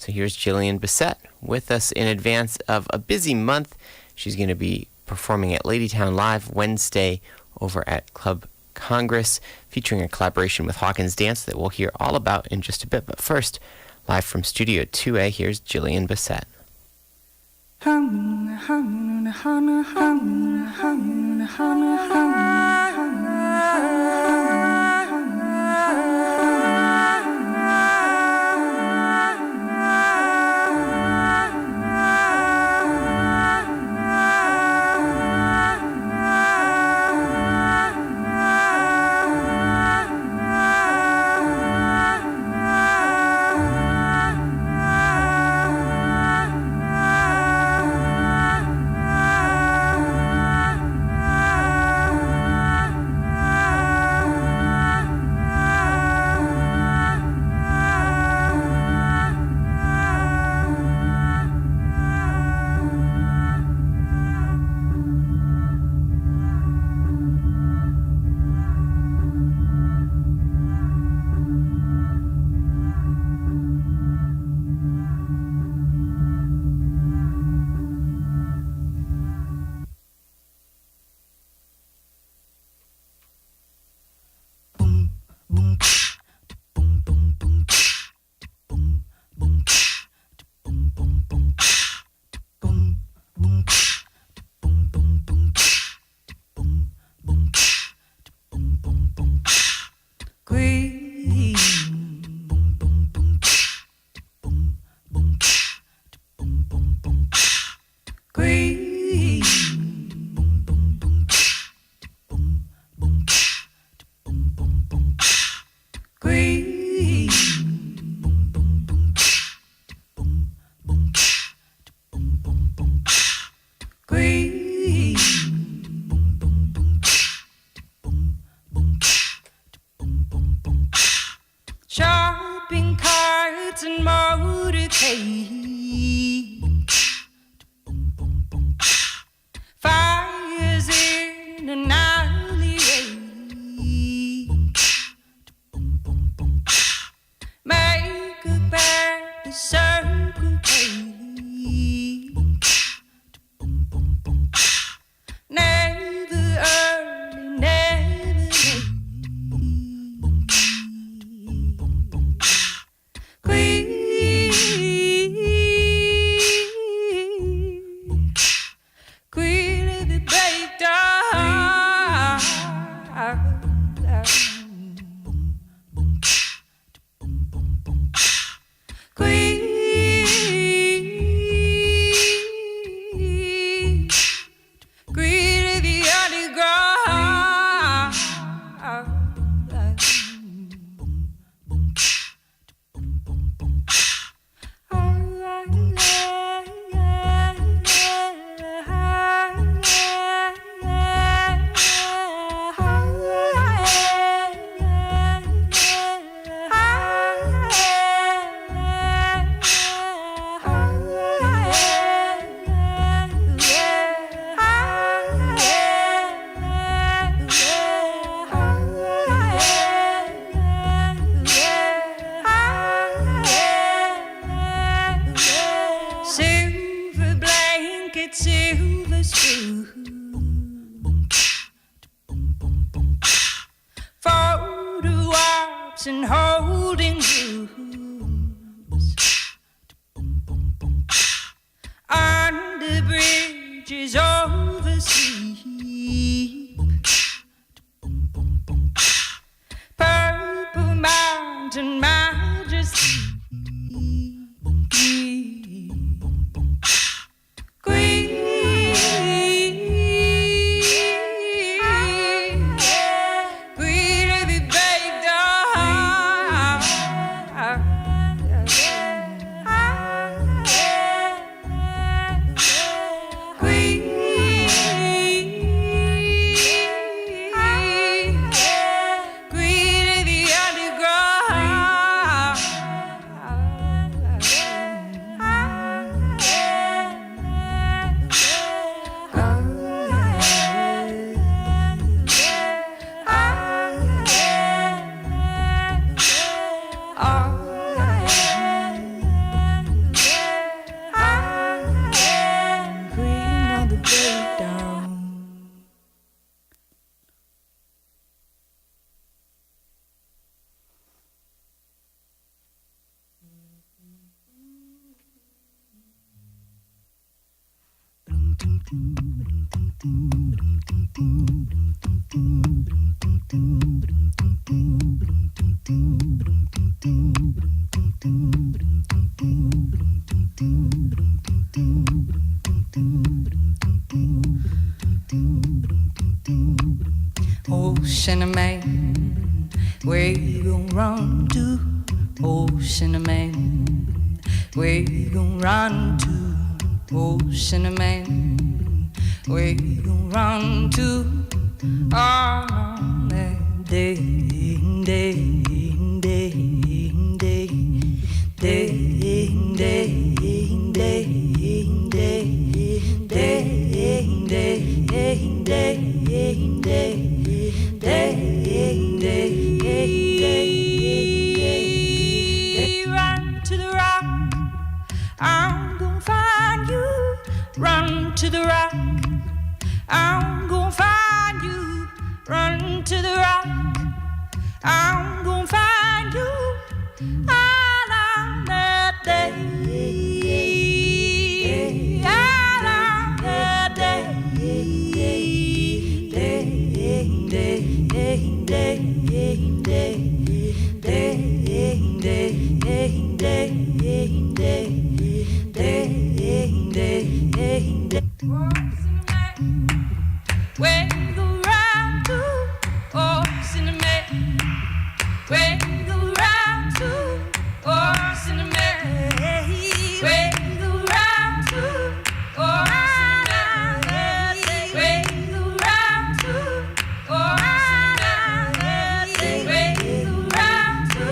So here's Jillian Bessett with us in advance of a busy month. She's going to be performing at Ladytown Live Wednesday over at Club Congress, featuring a collaboration with Hawkins Dance that we'll hear all about in just a bit. But first, live from Studio 2A, here's Jillian Bessett. Shopping carts and motorcades, fires in an alleyway, makeup at the Circle K, never early, never late. Queen of the breakdown. Queen of the underground. Silver blanket, silver spoon, photo ops and holding rooms, under bridges overseas, purple mountain majesty. Queen Ocean Man, where you gonna run to? Ocean Man, where you gonna run to? Ocean Man, where you gonna run to? On that day, day, day, day, day, day, day, day, run to the rock, I'm gonna find you. Run to the rock, I'm gonna find you. Run to the rock, I'm gonna find you. All on that day, all on that day, day, day, day, day, day, day, day. Where you go round to? Oh, cinnamon. Where you go round to? Oh, cinnamon. Where you go round to? Oh, cinnamon. Where you go round to? Oh, cinnamon. Where you go round to?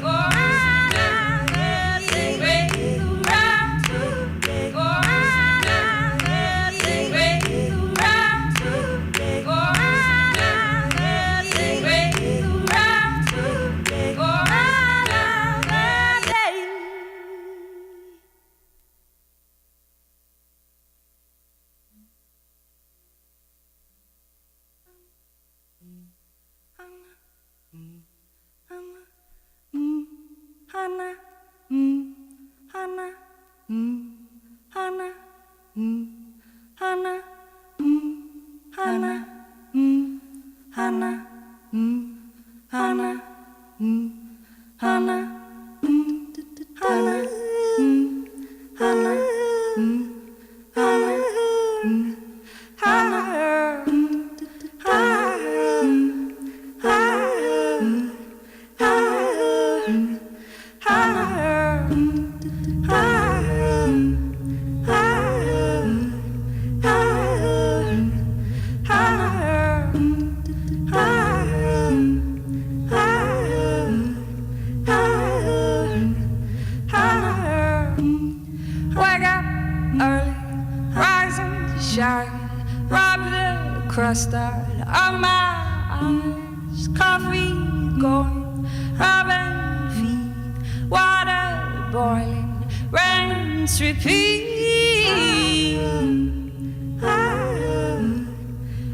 Oh, cinnamon. Where you go round to? Oh, crust on my eyes, coffee going, rubbing feet, water boiling, rinse, repeat.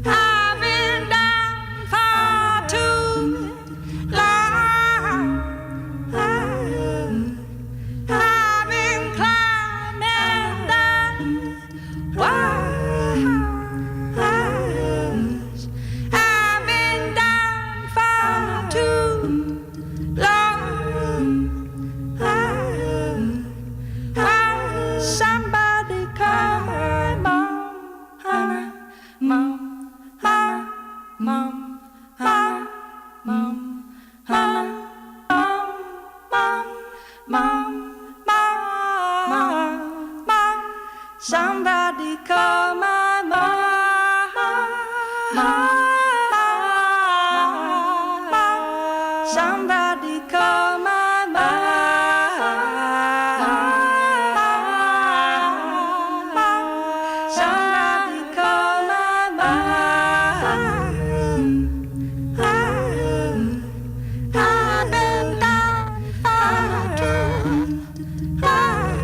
I've been down for too long. I've been climbing down walls. I've been down for too long. Somebody call her mom, mom, mom, mom, mom, mom, mom, mom, mom, mom, mom. Somebody call my mom, mom. Somebody call my mom. Somebody call my mom. I've been down for too long.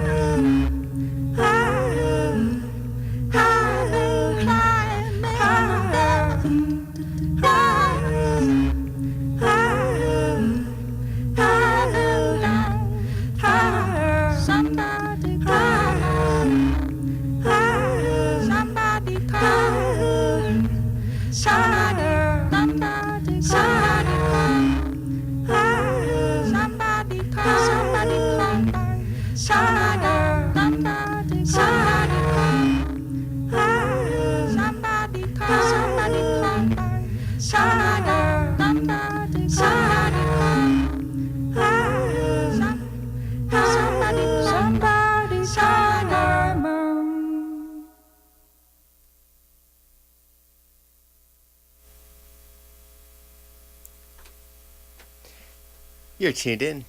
You're tuned in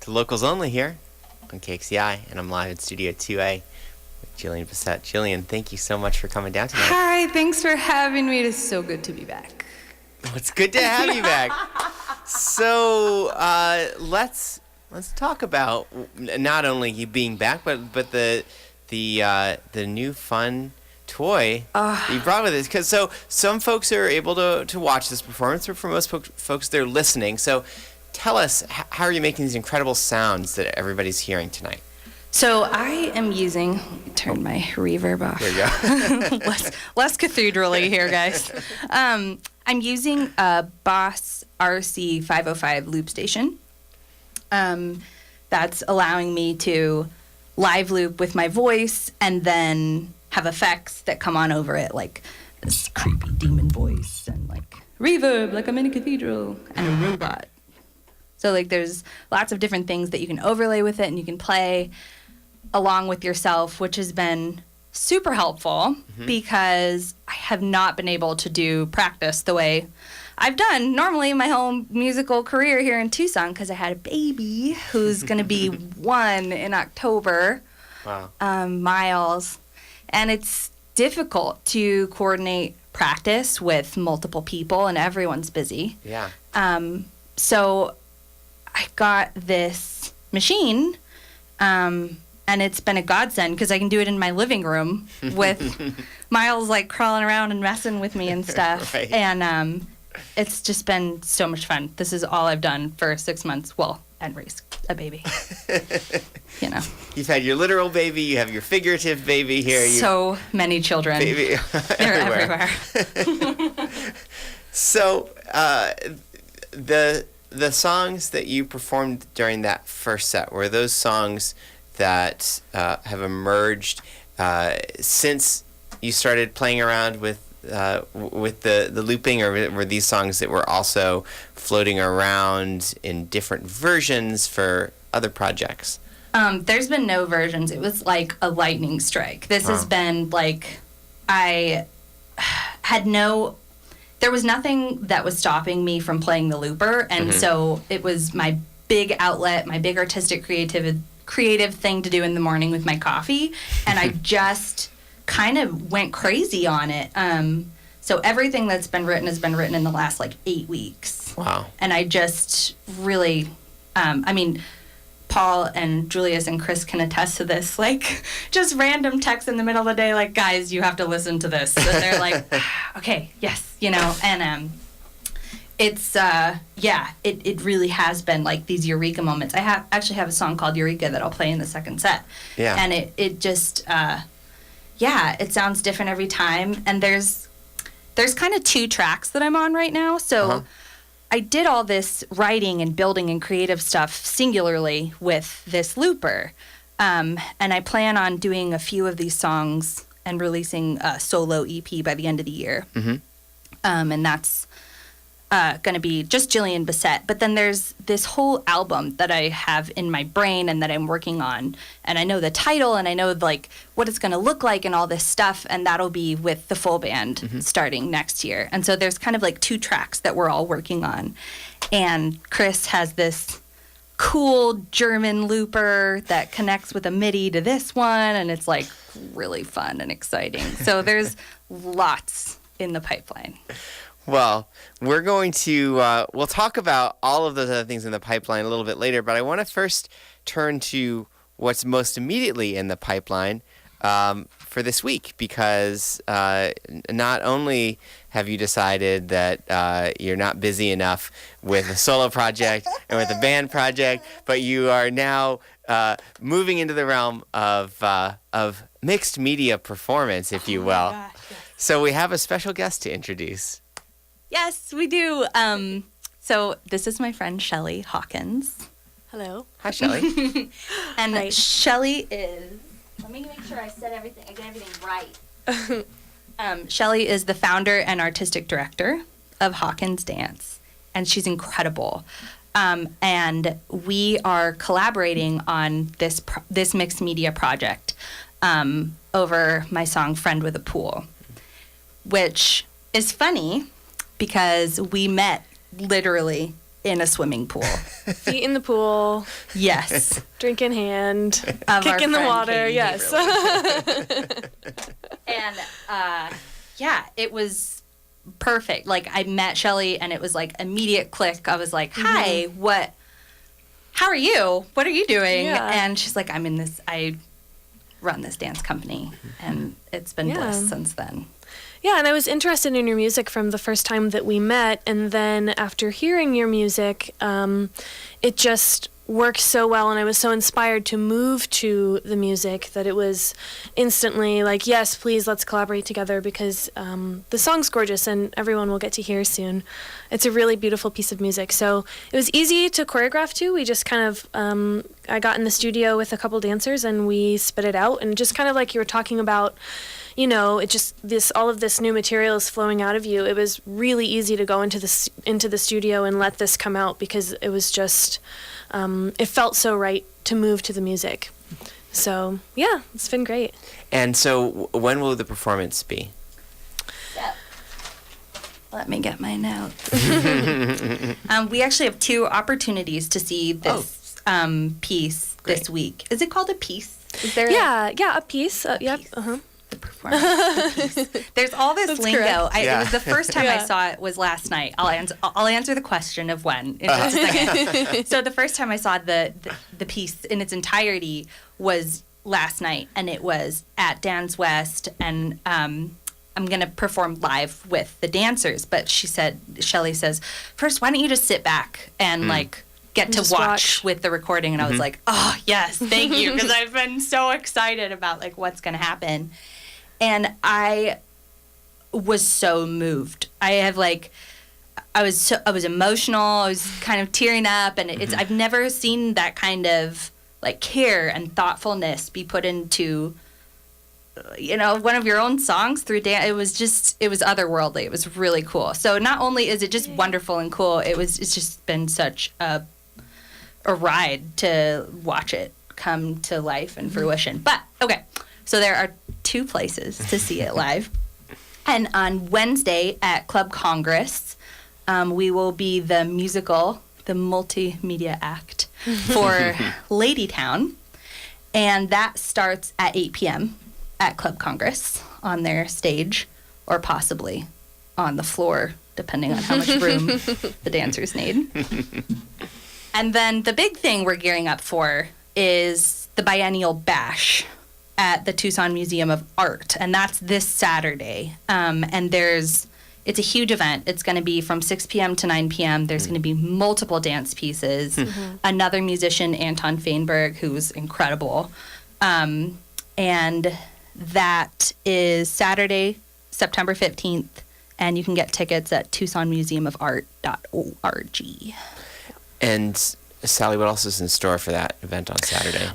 to Locals Only here on KXCI, and I'm live in Studio 2A with Jillian Bessett. Jillian, thank you so much for coming down tonight. Hi, thanks for having me. It is so good to be back. Oh, it's good to have you back. So let's talk about not only you being back, but the new fun toy that you brought with us. Because so some folks are able to watch this performance, but for most folks they're listening. So tell us, how are you making these incredible sounds that everybody's hearing tonight? So I am using, turn my reverb off. There you go. less cathedraly here, guys. I'm using a Boss RC 505 loop station. That's allowing me to live loop with my voice and then have effects that come on over it, like this creepy demon voice and like reverb, like I'm in a cathedral, and a robot. So like there's lots of different things that you can overlay with it and you can play along with yourself, which has been super helpful because I have not been able to do practice the way I've done normally in my whole musical career here in Tucson, because I had a baby who's going to be 1 in October. Wow. Miles. And it's difficult to coordinate practice with multiple people, and everyone's busy. Yeah. So I got this machine, and it's been a godsend because I can do it in my living room with Miles like crawling around and messing with me and stuff. Right. And it's just been so much fun. This is all I've done for 6 months. Well, and raise a baby. You know. You've had your literal baby, you have your figurative baby here. So many children. Baby They're everywhere. So the songs that you performed during that first set, were those songs that have emerged since you started playing around with the looping, or were these songs that were also floating around in different versions for other projects? There's been no versions. It was like a lightning strike. This has been like, I had there was nothing that was stopping me from playing the looper, and so it was my big outlet, my big artistic creative thing to do in the morning with my coffee, and I just kind of went crazy on it. So everything that's been written has been written in the last like 8 weeks. Wow. And I just really, Paul and Julius and Chris can attest to this, like just random texts in the middle of the day, like, guys, you have to listen to this. And they're like, okay, yes, and it's, it really has been like these eureka moments. I actually have a song called Eureka that I'll play in the second set. Yeah. And it just, it sounds different every time. And there's kind of 2 tracks that I'm on right now. So I did all this writing and building and creative stuff singularly with this looper. And I plan on doing a few of these songs and releasing a solo EP by the end of the year. And that's going to be just Jillian Bessett. But then there's this whole album that I have in my brain and that I'm working on. And I know the title and I know like what it's going to look like and all this stuff. And that'll be with the full band starting next year. And so there's kind of like 2 tracks that we're all working on. And Chris has this cool German looper that connects with a MIDI to this one. And it's like really fun and exciting. So there's lots in the pipeline. Well, we're going to, we'll talk about all of those other things in the pipeline a little bit later, but I want to first turn to what's most immediately in the pipeline for this week, because not only have you decided that you're not busy enough with a solo project and with a band project, but you are now moving into the realm of mixed media performance, if you will. Gosh, yes. So we have a special guest to introduce. Yes, we do. So this is my friend Shelly Hawkins. Hello. Hi, Shelly. And Hi. Shelly is, let me make sure I get everything right. Shelly is the founder and artistic director of Hawkins Dance, and she's incredible. And we are collaborating on this mixed media project over my song Friend with a Pool, which is funny because we met literally in a swimming pool. Feet in the pool, Yes. drink in hand, Of kick our in the friend water. Katie Yes. And yeah, it was perfect. Like, I met Shelly and it was like immediate click. I was like, hi, how are you? What are you doing? Yeah. And she's like, I run this dance company. And it's been bliss since then. Yeah, and I was interested in your music from the first time that we met, and then after hearing your music, it just worked so well, and I was so inspired to move to the music that it was instantly like, yes, please, let's collaborate together, because the song's gorgeous and everyone will get to hear soon. It's a really beautiful piece of music. So it was easy to choreograph to. We just kind of, I got in the studio with a couple dancers and we spit it out, and just kind of like you were talking about, you know, it just all of this new material is flowing out of you. It was really easy to go into the studio and let this come out, because it was just it felt so right to move to the music. So yeah, it's been great. And so, when will the performance be? Let me get my notes. We actually have 2 opportunities to see this piece this week. Is it called a piece? Is there a piece. Yep. Piece. The performance. The piece. There's all this That's lingo. correct. It was the first time I saw it was last night. I'll answer the question of when in just a second. So the first time I saw the piece in its entirety was last night, and it was at Dan's West, and I'm going to perform live with the dancers. But Shelly says, first, why don't you just sit back and get to watch with the recording? And I was like, oh, yes, thank you, because I've been so excited about what's going to happen. And I was so moved. I was emotional. I was kind of tearing up, and I've never seen that kind of care and thoughtfulness be put into one of your own songs through dance. It was otherworldly. It was really cool. So not only is it just wonderful and cool, it's just been such a ride to watch it come to life and fruition. But okay, so there are 2 places to see it live. And on Wednesday at Club Congress, we will be the multimedia act for Ladytown. And that starts at 8 p.m. at Club Congress on their stage, or possibly on the floor, depending on how much room the dancers need. And then the big thing we're gearing up for is the Biennial Bash at the Tucson Museum of Art, and that's this Saturday. And it's a huge event. It's going to be from 6 p.m. to 9 p.m. There's going to be multiple dance pieces. Another musician, Anton Feinberg, who's incredible. And that is Saturday, September 15th, and you can get tickets at TucsonMuseumofArt.org. And Sally, what else is in store for that event on Saturday?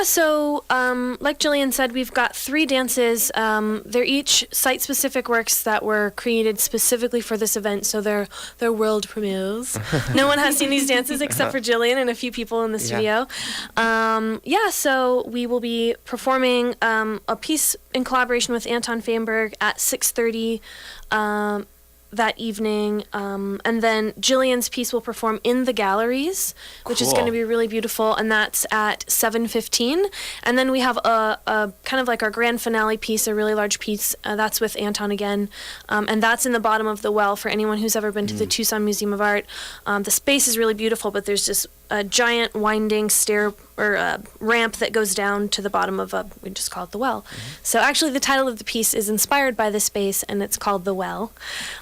So like Jillian said, we've got 3 dances. They're each site-specific works that were created specifically for this event, so they're world premieres. No one has seen these dances except for Jillian and a few people in the studio. So we will be performing a piece in collaboration with Anton Feinberg at 6:30 that evening, and then Jillian's piece will perform in the galleries, which is going to be really beautiful, and that's at 7:15. And then we have a kind of like our grand finale piece, a really large piece, that's with Anton again, and that's in the bottom of the well for anyone who's ever been to the Tucson Museum of Art. The space is really beautiful, but there's just a giant winding stair or a ramp that goes down to the bottom of we just call it the well. So actually the title of the piece is inspired by the space, and it's called The Well.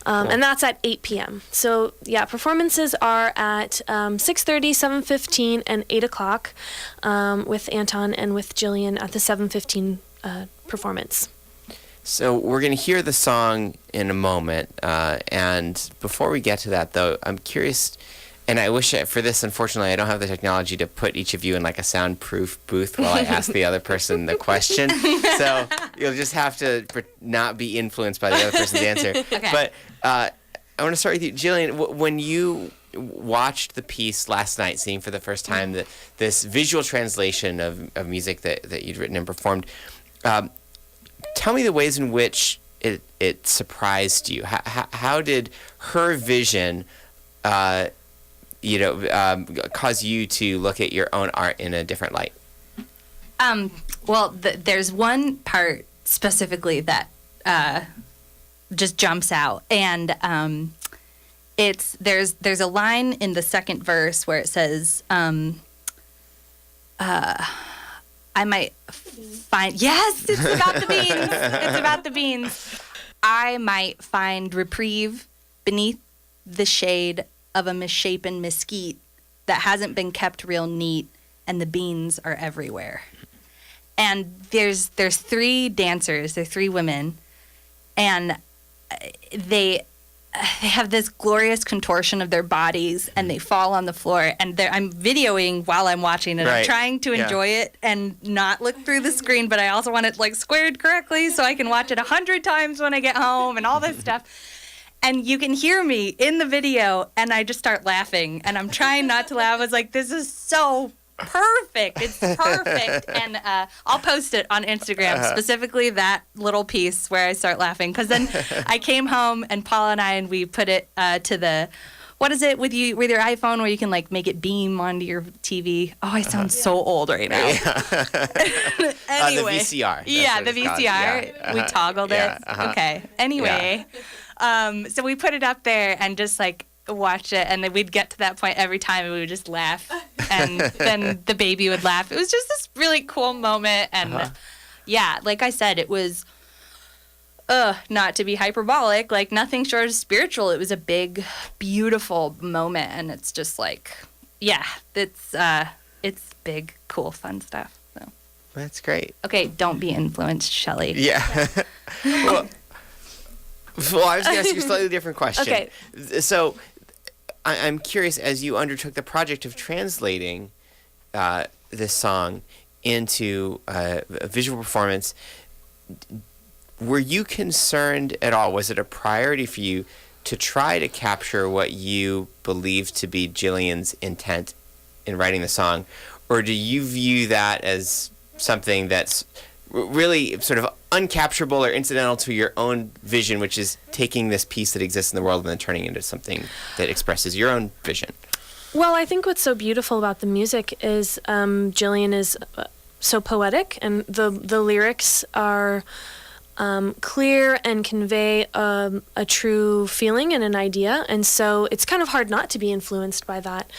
And that's at 8 p.m. So yeah, performances are at 6:30, 7:15, and 8 o'clock with Anton and with Jillian at the 7:15 performance. So we're going to hear the song in a moment. And before we get to that, though, I'm curious, and I wish for this, unfortunately, I don't have the technology to put each of you in like a soundproof booth while I ask the other person the question. So you'll just have to not be influenced by the other person's answer. Okay. But I want to start with you, Jillian. When you watched the piece last night, seeing for the first time this visual translation of music that you'd written and performed, tell me the ways in which it surprised you. How did her vision cause you to look at your own art in a different light? Well, there's one part specifically that just jumps out, and there's a line in the second verse where it says, I might find, yes, it's about the beans. It's about the beans. I might find reprieve beneath the shade of a misshapen mesquite that hasn't been kept real neat, and the beans are everywhere. And there's three dancers, they're three women, and they have this glorious contortion of their bodies, and they fall on the floor, and I'm videoing while I'm watching it. Right. I'm trying to enjoy it and not look through the screen, but I also want it like squared correctly so I can watch it 100 times when I get home and all this stuff. And you can hear me in the video, and I just start laughing, and I'm trying not to laugh. I was like, this is so perfect. It's perfect. And I'll post it on Instagram, specifically that little piece where I start laughing. Because then I came home, and Paula and we put it to the, what is it with your iPhone where you can like make it beam onto your TV? Oh, I sound so old right now. Anyway. The VCR. Yeah, the VCR. Yeah. We toggled it. Okay. Anyway. So we put it up there and just like watch it, and then we'd get to that point every time and we would just laugh, and then the baby would laugh. It was just this really cool moment, and yeah, like I said, it was not to be hyperbolic, like nothing short of spiritual. It was a big, beautiful moment, and it's just like, yeah, it's big, cool, fun stuff. So That's great. okay, don't be influenced, Shelly. Yeah. well, I was going to ask you a slightly different question. Okay. So I'm curious, as you undertook the project of translating this song into a visual performance, were you concerned at all? Was it a priority for you to try to capture what you believe to be Jillian's intent in writing the song? Or do you view that as something that's really sort of uncapturable or incidental to your own vision, which is taking this piece that exists in the world and then turning it into something that expresses your own vision? Well, I think what's so beautiful about the music is Jillian is so poetic, and the lyrics are clear and convey a true feeling and an idea, and so it's kind of hard not to be influenced by that.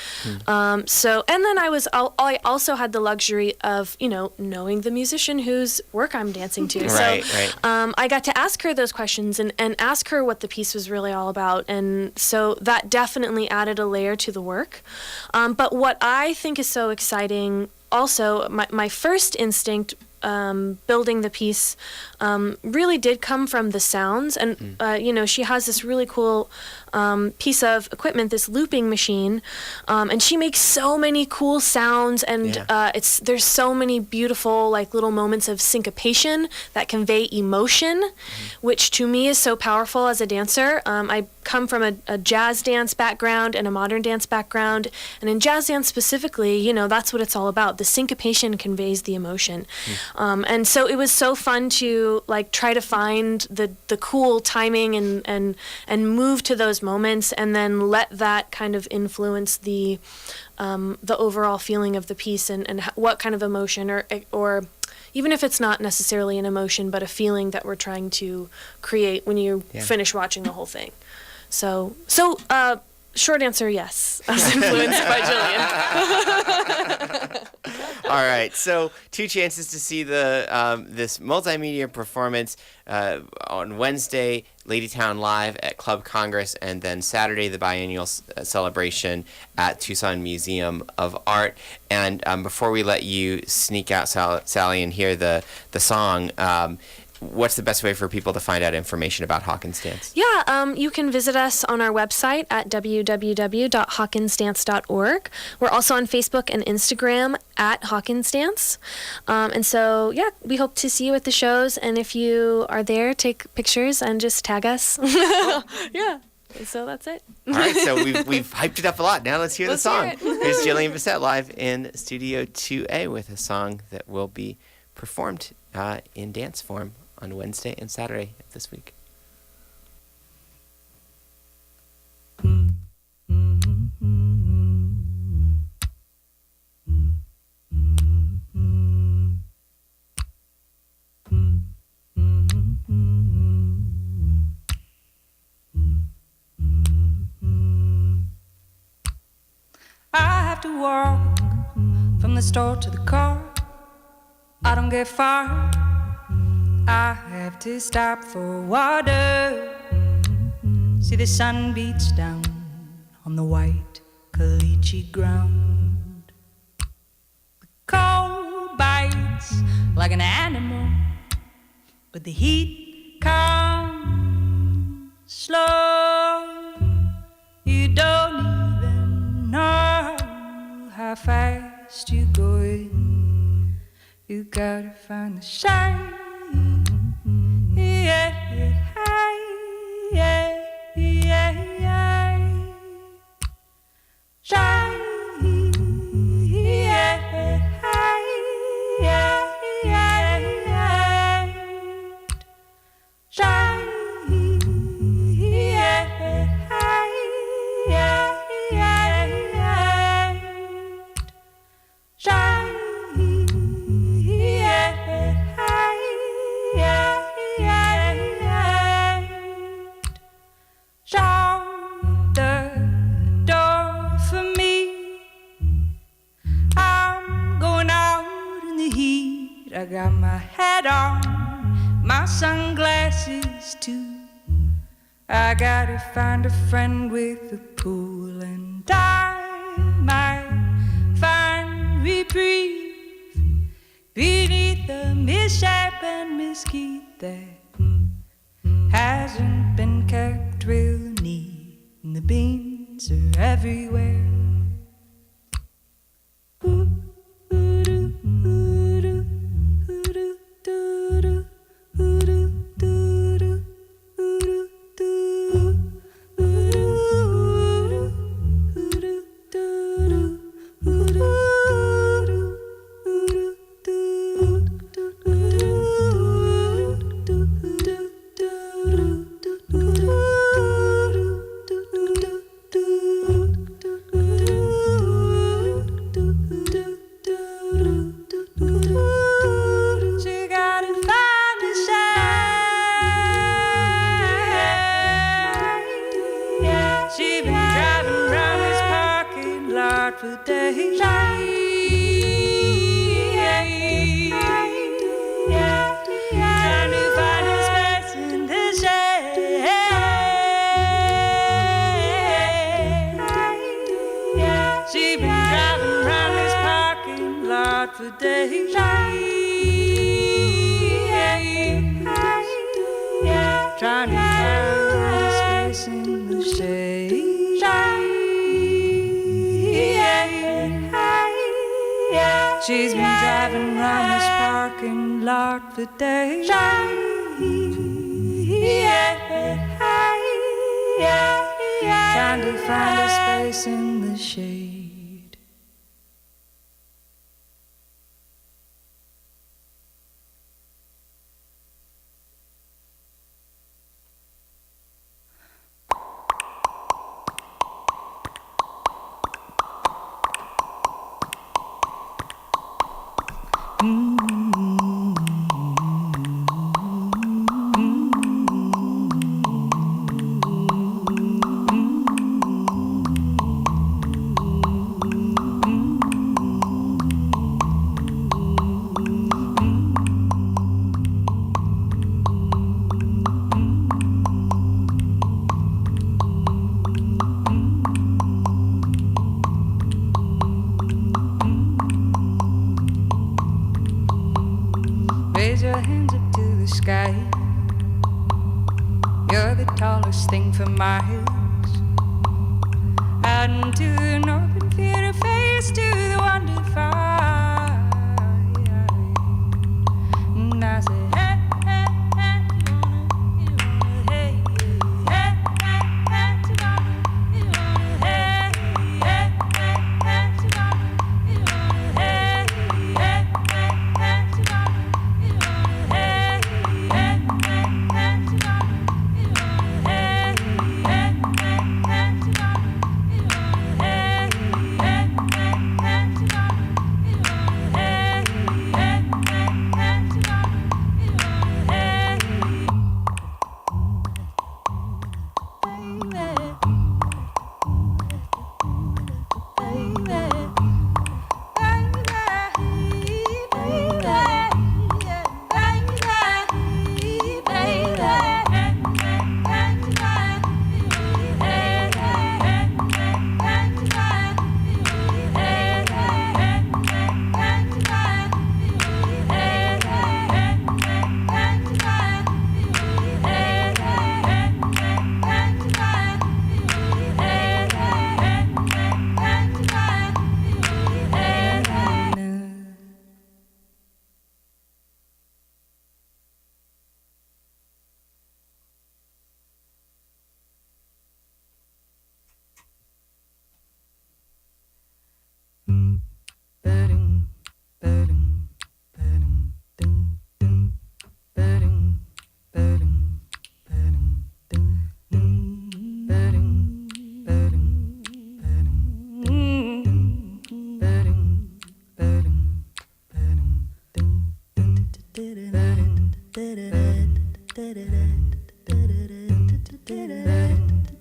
So, and then I also had the luxury of knowing the musician whose work I'm dancing to. Right. I got to ask her those questions and ask her what the piece was really all about, and so that definitely added a layer to the work. But what I think is so exciting, also, my first instinct building the piece really did come from the sounds, and she has this really cool piece of equipment, this looping machine, and she makes so many cool sounds, and there's so many beautiful like little moments of syncopation that convey emotion, which to me is so powerful as a dancer. I come from a jazz dance background and a modern dance background, and in jazz dance specifically, that's what it's all about. The syncopation conveys the emotion. And so it was so fun to like try to find the cool timing and move to those moments, and then let that kind of influence the overall feeling of the piece, and what kind of emotion or even if it's not necessarily an emotion, but a feeling that we're trying to create when you finish watching the whole thing. So short answer, yes. I was influenced by Jillian. All right, so 2 chances to see the this multimedia performance on Wednesday, Ladytown Live at Club Congress, and then Saturday, the Biennial celebration at Tucson Museum of Art. And before we let you sneak out, Sally, and hear the song, what's the best way for people to find out information about Hawkins Dance? Yeah, you can visit us on our website at www.hawkinsdance.org. We're also on Facebook and Instagram at Hawkins Dance. And so, we hope to see you at the shows. And if you are there, take pictures and just tag us. Yeah. So that's it. All right, so we've hyped it up a lot. Now let's hear the song. Hear it. Here's Jillian Bessett live in Studio 2A with a song that will be performed in dance form on Wednesday and Saturday of this week. store to the car. I don't get far. I have to stop for water. See the sun beats down on the white caliche ground. The cold bites like an animal, but the heat comes slow. You don't even know how fast you're going. You gotta find the shine. Yeah, yeah, yeah, yeah. Shine. Yeah, yeah, yeah, yeah. Shine. Yeah, yeah, yeah, yeah. Shine. Shut the door for me. I'm going out in the heat. I got my hat on, my sunglasses too. I gotta find a friend with a pool, and I might find reprieve beneath the mishap and mesquite that hasn't been kept real neat, and the beans are everywhere. Trying to find space in the shade. She's been driving round this parking lot for days. Trying to find a space in the shade. Raise your hands up to the sky. You're the tallest thing for miles. Out into an open field of face to the wonder fire. And I say, hey, hey, hey, you wanna, hey, hey, hey, hey, you wanna, hey, hey, hey, hey, you wanna, hey, hey, hey, hey, you wanna,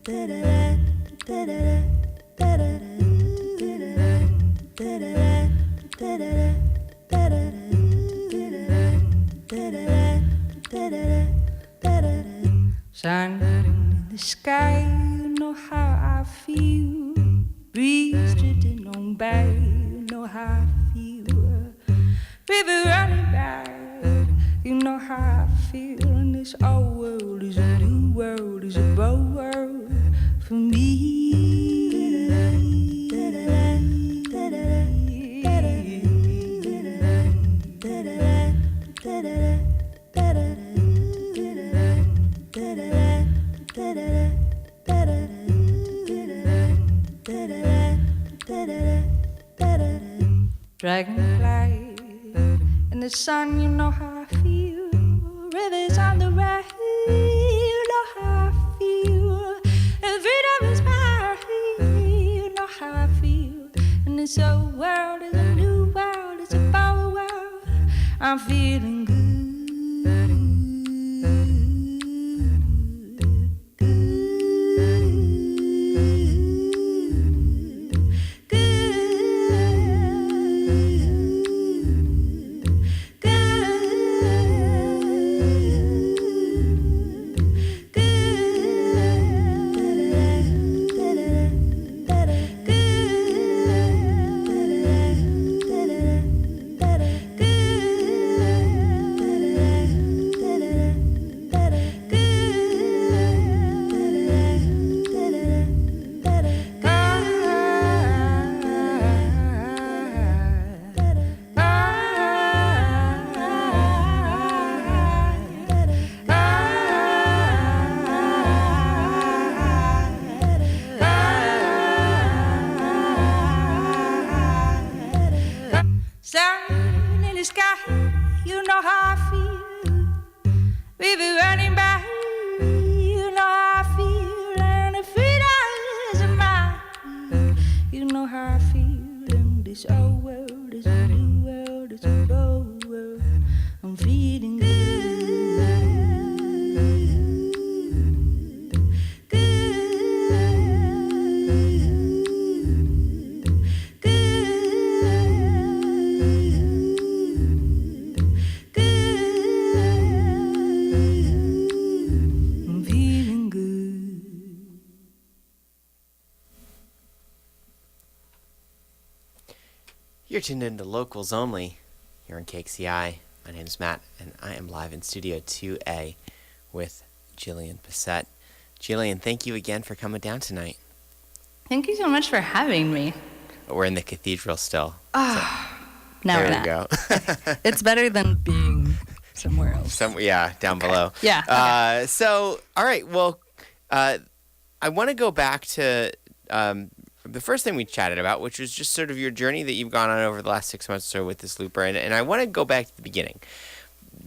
Sun in the sky, you know how I feel. Breeze drifting on by, you know how I feel. River running by, you know how I feel. And this old world is a new world, is a bold world for me. Dragonfly in the sun, you know how I feel. Rivers on the right, you know how I feel. And freedom is mine, you know how I feel. And this old world is a new world, it's a bold world. I'm feeling good. You're tuned into Locals Only here on KXCI. My name is Matt, and I am live in Studio 2A with Jillian Bessett. Jillian, thank you again for coming down tonight. Thank you so much for having me. We're in the cathedral still. Now we're there we go. It's better than being somewhere else. Down below. Yeah. So, all right. Well, I want to go back to the first thing we chatted about, which was just sort of your journey that you've gone on over the last 6 months or so with this looper. And I want to go back to the beginning.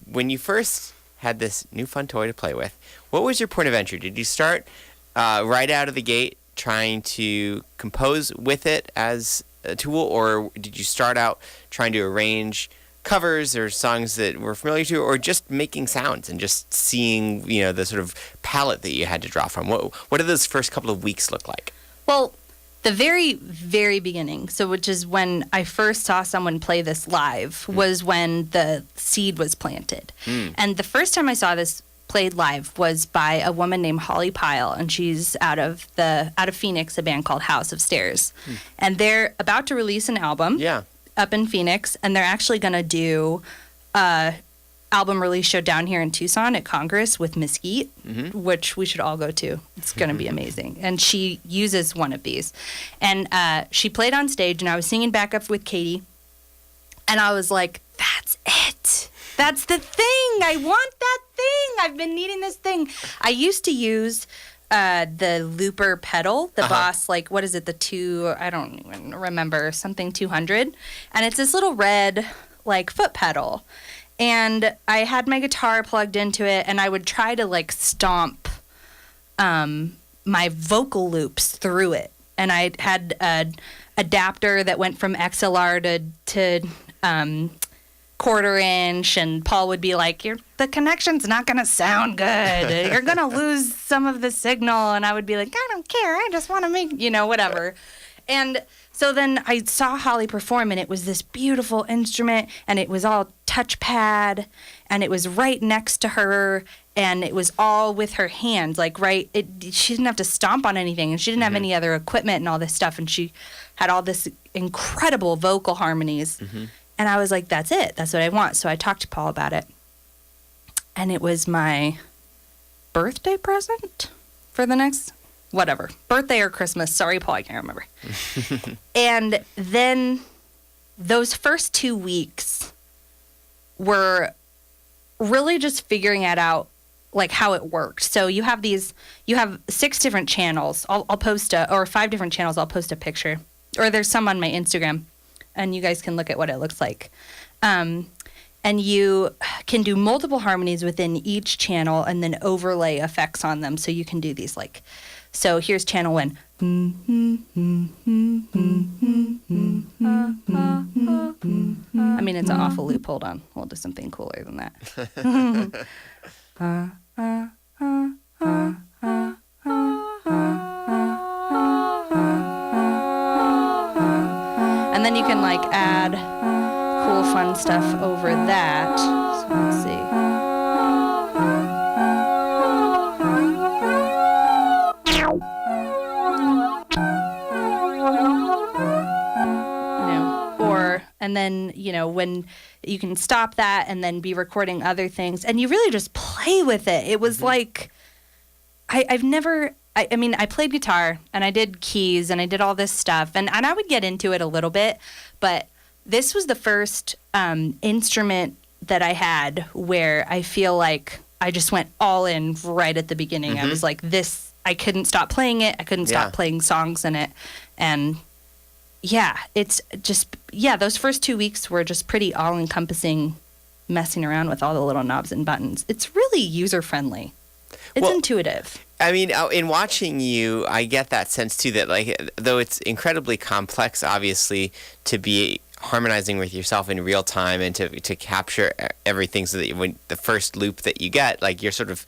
When you first had this new fun toy to play with, what was your point of entry? Did you start right out of the gate trying to compose with it as a tool, or did you start out trying to arrange covers or songs that were familiar to you, or just making sounds and just seeing, the sort of palette that you had to draw from? What did those first couple of weeks look like? Well, the very, very beginning, which is when I first saw someone play this live, was when the seed was planted. And the first time I saw this played live was by a woman named Holly Pyle, and she's out of Phoenix, a band called House of Stairs. And they're about to release an album up in Phoenix, and they're actually going to do a album release show down here in Tucson at Congress with Mesquite, which we should all go to. It's going to be amazing. And she uses one of these. And she played on stage, and I was singing backup with Katie, and I was like, that's it. That's the thing. I want that thing. I've been needing this thing. I used to use the looper pedal, the Boss, what is it, I don't even remember, something 200. And it's this little red, foot pedal. And I had my guitar plugged into it, and I would try to, stomp my vocal loops through it. And I had an adapter that went from XLR to quarter inch, and Paul would be like, the connection's not going to sound good. You're going to lose some of the signal. And I would be like, I don't care. I just want to make, whatever. And so then I saw Holly perform, and it was this beautiful instrument, and it was all touchpad, and it was right next to her, and it was all with her hands, she didn't have to stomp on anything, and she didn't have any other equipment and all this stuff, and she had all this incredible vocal harmonies. And I was like, that's it. That's what I want. So I talked to Paul about it. And it was my birthday present for the next, birthday or Christmas. Sorry, Paul, I can't remember. And then those first 2 weeks were really just figuring it out, like how it worked. So you have 6 different channels. I'll post or 5 different channels. I'll post a picture. Or there's some on my Instagram. And you guys can look at what it looks like. And you can do multiple harmonies within each channel and then overlay effects on them. So you can do these so here's channel 1. I mean, it's an awful loop. Hold on. We'll do something cooler than that. And then you can add cool, fun stuff over that. So let's see. And then, when you can stop that and then be recording other things, and you really just play with it. It was like, I played guitar and I did keys and I did all this stuff, and I would get into it a little bit, but this was the first instrument that I had where I feel like I just went all in right at the beginning. I was like, I couldn't stop playing it. I couldn't stop playing songs in it. And it's just, those first 2 weeks were just pretty all-encompassing, messing around with all the little knobs and buttons. It's really user-friendly. It's intuitive. I mean, in watching you, I get that sense, too, that, though it's incredibly complex, obviously, to be harmonizing with yourself in real time and to capture everything so that when the first loop that you get, you're sort of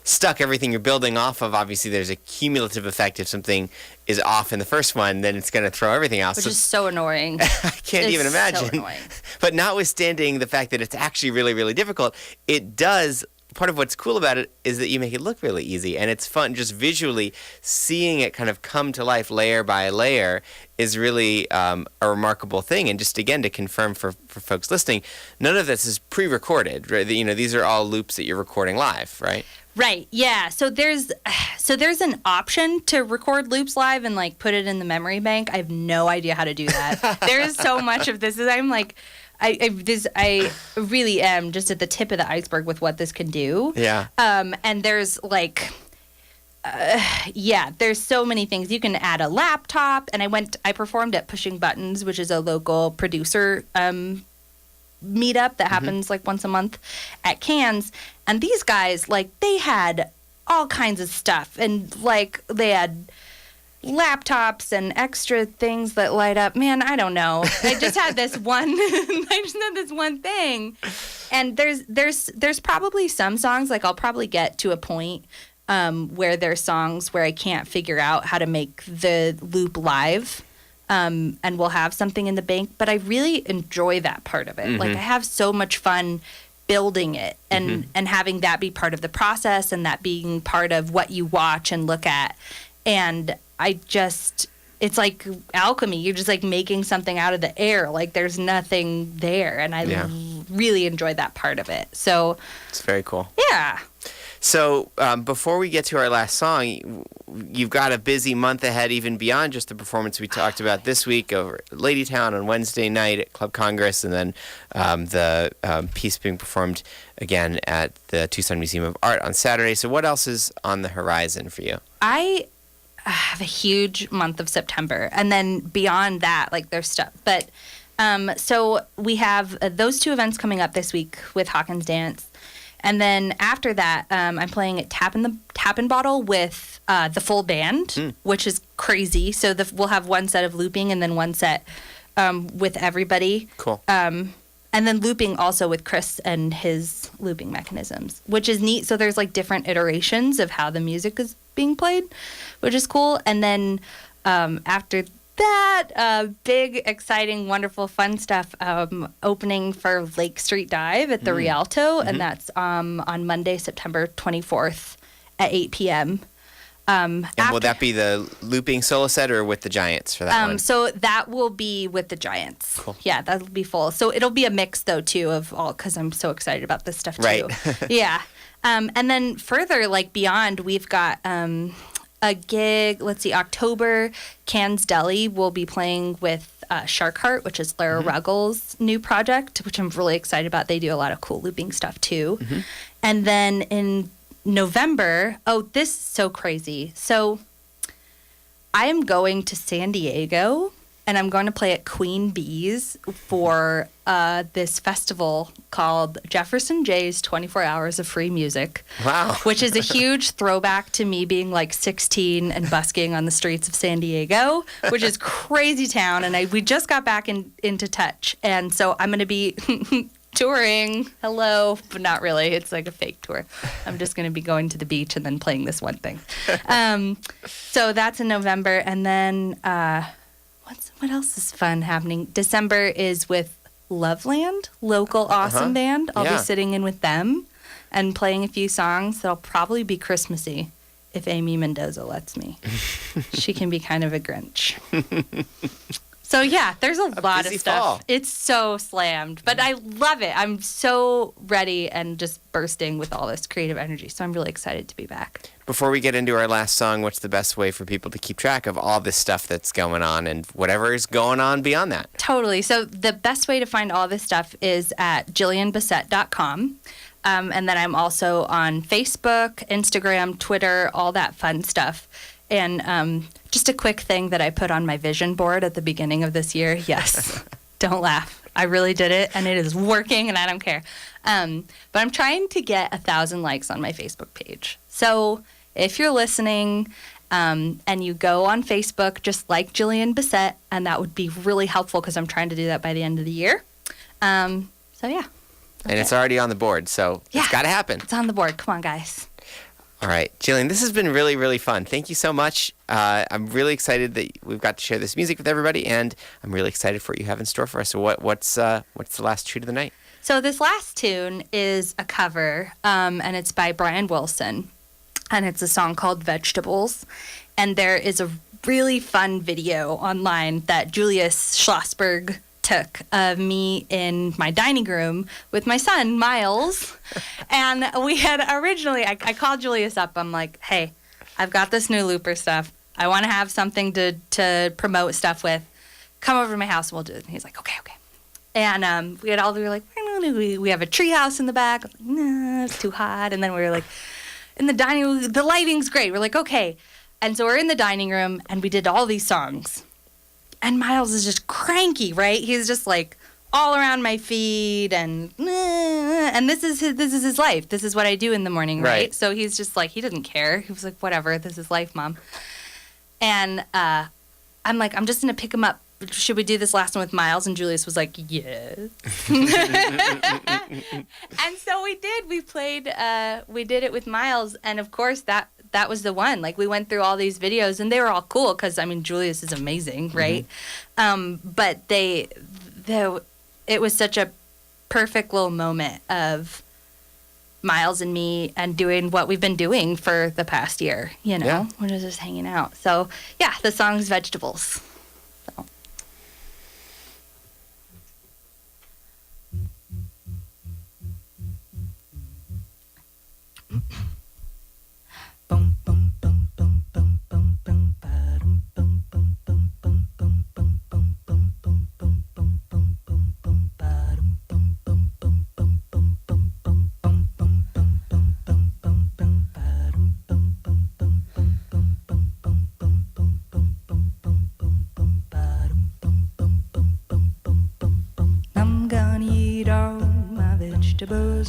stuck. Everything you're building off of, obviously there's a cumulative effect. If something is off in the first one, then it's going to throw everything else. Which is so annoying. I can't even imagine. So annoying. But notwithstanding the fact that it's actually really, really difficult, it does. Part of what's cool about it is that you make it look really easy, and it's fun just visually seeing it kind of come to life layer by layer is really a remarkable thing. And just again to confirm for folks listening, none of this is pre-recorded, right? These are all loops that you're recording live, right? Right. Yeah. So there's an option to record loops live and put it in the memory bank. I have no idea how to do that. There is so much of this. I'm I really am just at the tip of the iceberg with what this can do. Yeah. And there's there's so many things. You can add a laptop, and I performed at Pushing Buttons, which is a local producer meetup that happens once a month at Cannes. And these guys, they had all kinds of stuff, and they had laptops and extra things that light up. Man, I don't know. I just had this one. Thing, and there's probably some songs I'll probably get to a point where there's songs where I can't figure out how to make the loop live, and we'll have something in the bank. But I really enjoy that part of it. I have so much fun building it and having that be part of the process, and that being part of what you watch and look at. And it's like alchemy. You're just making something out of the air. There's nothing there. And I really enjoyed that part of it. So it's very cool. Yeah. So before we get to our last song, you've got a busy month ahead, even beyond just the performance we talked about this week over at Ladytown on Wednesday night at Club Congress, and then the piece being performed again at the Tucson Museum of Art on Saturday. So what else is on the horizon for you? I have a huge month of September, and then beyond that, there's stuff. But so we have those 2 events coming up this week with Hawkins Dance, and then after that, I'm playing at Tap and Bottle with the full band, which is crazy. So we'll have one set of looping and then one set with everybody. Cool. And then looping also with Chris and his looping mechanisms, which is neat. So there's like different iterations of how the music is being played, which is cool. And then after that, big, exciting, wonderful, fun stuff, opening for Lake Street Dive at the Rialto. And that's on Monday, September 24th at 8 p.m. And will that be the looping solo set or with the Giants for that one? So that will be with the Giants. Cool. Yeah, that'll be full. So it'll be a mix, though, too, of all, because I'm so excited about this stuff, too. Right. Yeah. And then further, like, beyond, we've got a gig, let's see, October, Cannes Deli will be playing with Shark Heart, which is Lara Ruggles' new project, which I'm really excited about. They do a lot of cool looping stuff, too. And then in November, this is so crazy. So I am going to San Diego, and I'm going to play at Queen Bee's for this festival called Jefferson J's 24 Hours of Free Music. Wow. Which is a huge throwback to me being like 16 and busking on the streets of San Diego, which is crazy town. And we just got back into touch. And so I'm going to be touring, but not really. It's like a fake tour. I'm just going to be going to the beach and then playing this one thing. So that's in November. And then what else is fun happening? December is with Loveland, local awesome band. I'll be sitting in with them and playing a few songs that'll probably be Christmassy if Amy Mendoza lets me. She can be kind of a Grinch. So, yeah, there's a lot of stuff. Fall. It's so slammed, but I love it. I'm so ready and just bursting with all this creative energy. So I'm really excited to be back. Before we get into our last song, what's the best way for people to keep track of all this stuff that's going on and whatever is going on beyond that? Totally. So the best way to find all this stuff is at JillianBessett.com. And then I'm also on Facebook, Instagram, Twitter, all that fun stuff. And just a quick thing that I put on my vision board at the beginning of this year. Yes, don't laugh. I really did it, and it is working, and I don't care. But I'm trying to get 1,000 likes on my Facebook page. So if you're listening and you go on Facebook, just like Jillian Bessett, and that would be really helpful because I'm trying to do that by the end of the year. So, yeah. And it's already on the board, so it's got to happen. It's on the board. Come on, guys. All right, Jillian, this has been really, really fun. Thank you so much. I'm really excited that we've got to share this music with everybody, and I'm really excited for what you have in store for us. So what's the last treat of the night? So this last tune is a cover, and it's by Brian Wilson, and it's a song called Vegetables. And there is a really fun video online that Julius Schlossberg took of me in my dining room with my son, Miles. And we had originally, I called Julius up. I'm like, hey, I've got this new looper stuff. I want to have something to promote stuff with. Come over to my house and we'll do it. And he's like, okay. And we were like, we have a tree house in the back. I was like, nah, it's too hot. And then we were like, in the dining room, the lighting's great. We're like, okay. And so we're in the dining room and we did all these songs. And Miles is just cranky, right? He's just like all around my feet and this is his life. This is what I do in the morning, right? So he's just like, he didn't care. He was like, whatever, this is life, Mom. And I'm like, I'm just going to pick him up. Should we do this last one with Miles? And Julius was like, yes. And so we did. We did it with Miles. And of course, that was the one. Like, we went through all these videos, and they were all cool because, I mean, Julius is amazing, right? But it was such a perfect little moment of Miles and me and doing what we've been doing for the past year, you know? Yeah. We're just hanging out. So, yeah, the song's Vegetables. So.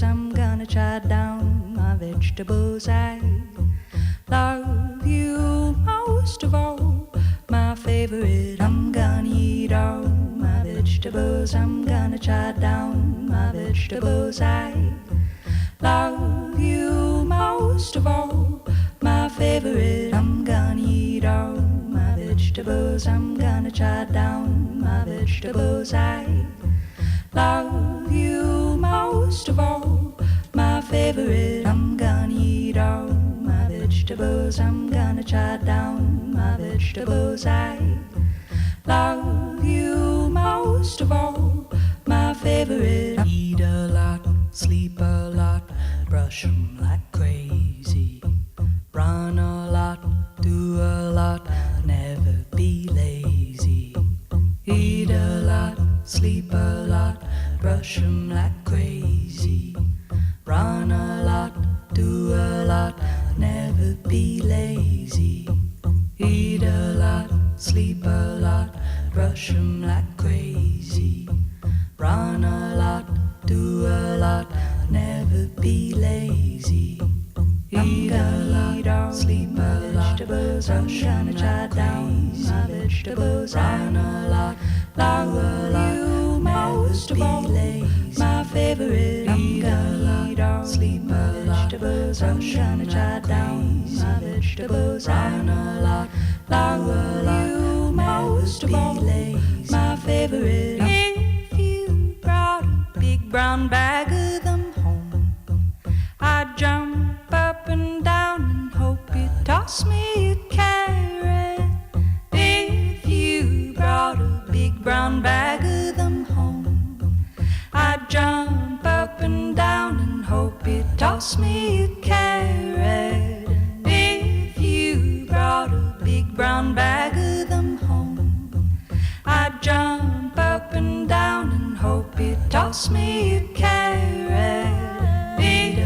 I'm gonna try down my vegetables. I love you most of all, my favorite. I'm gonna eat all my vegetables. vegetables. I'm gonna chop down my vegetables. I love you most of all, my favorite. I'm gonna eat all my vegetables. I'm gonna chop down my vegetables. I love you most of all, my favorite. I'm gonna eat all my vegetables. I'm gonna chop down my vegetables. I love you most of all, my favorite. Eat a lot, sleep a lot, brush 'em like crazy. Run a lot, do a lot, never be lazy. Eat a lot, sleep a lot, brush 'em like crazy. Run a lot, do a lot, never be lazy. Eat a lot, sleep a lot, brush 'em like crazy. Run a lot, do a lot, never be lazy. Eat a lot, sleep a lot, brush 'em like crazy. My vegetables, run a lot, love you most of all, my favorite. Eat a lot, sleep a lot, brush 'em like crazy. My vegetables, run a lot, love you most of all, my favorite. If you brought a big brown bag of them home, I'd jump up and down and hope you toss me a carrot. If you brought a big brown bag of them home, I'd jump up and down and hope you toss me a carrot. If you brought a big brown bag of them home, I'd jump up and down and hope you toss me a carrot. If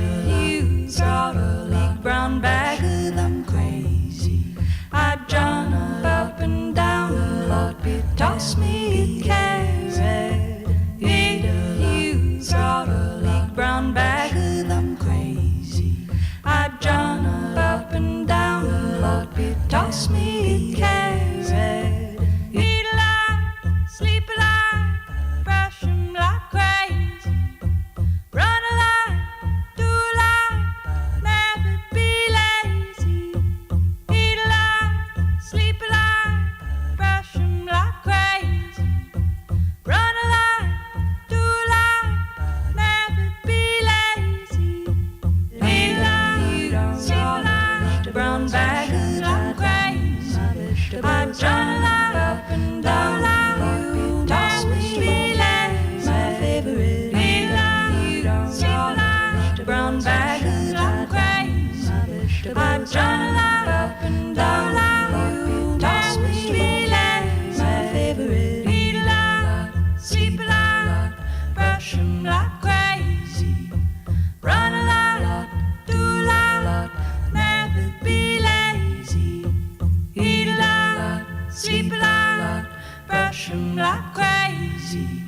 you brought a big brown bag of them crazy, I'd jump up and down and hope you toss me a carrot. If you brought a big brown bag of them crazy, I'd jump up and down and hope you toss me a carrot. Eat a lot, sleep a lot, brush 'em like crazy. Run a lot, do a lot, never be lazy. Eat a lot, sleep a lot, brush 'em like crazy. Run a lot, do a lot, never be lazy. Eat a lot, sleep a lot, brown bag like crazy. I'd run a lot up and down, you toss me lazy. My favorite. Eat a lot, sleep a lot, brown bag like crazy. I'd run a lot up and down, you toss me lazy. My favorite. Eat a lot, sleep a lot, brush 'em like crazy. Run a lot, do a lot, never be lazy. Eat a lot, sleep a lot, brush 'em like crazy.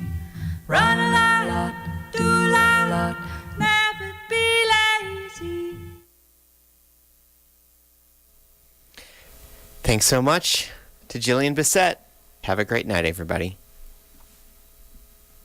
Run a lot, do a lot, never be lazy. Thanks so much to Jillian Bessett. Have a great night, everybody.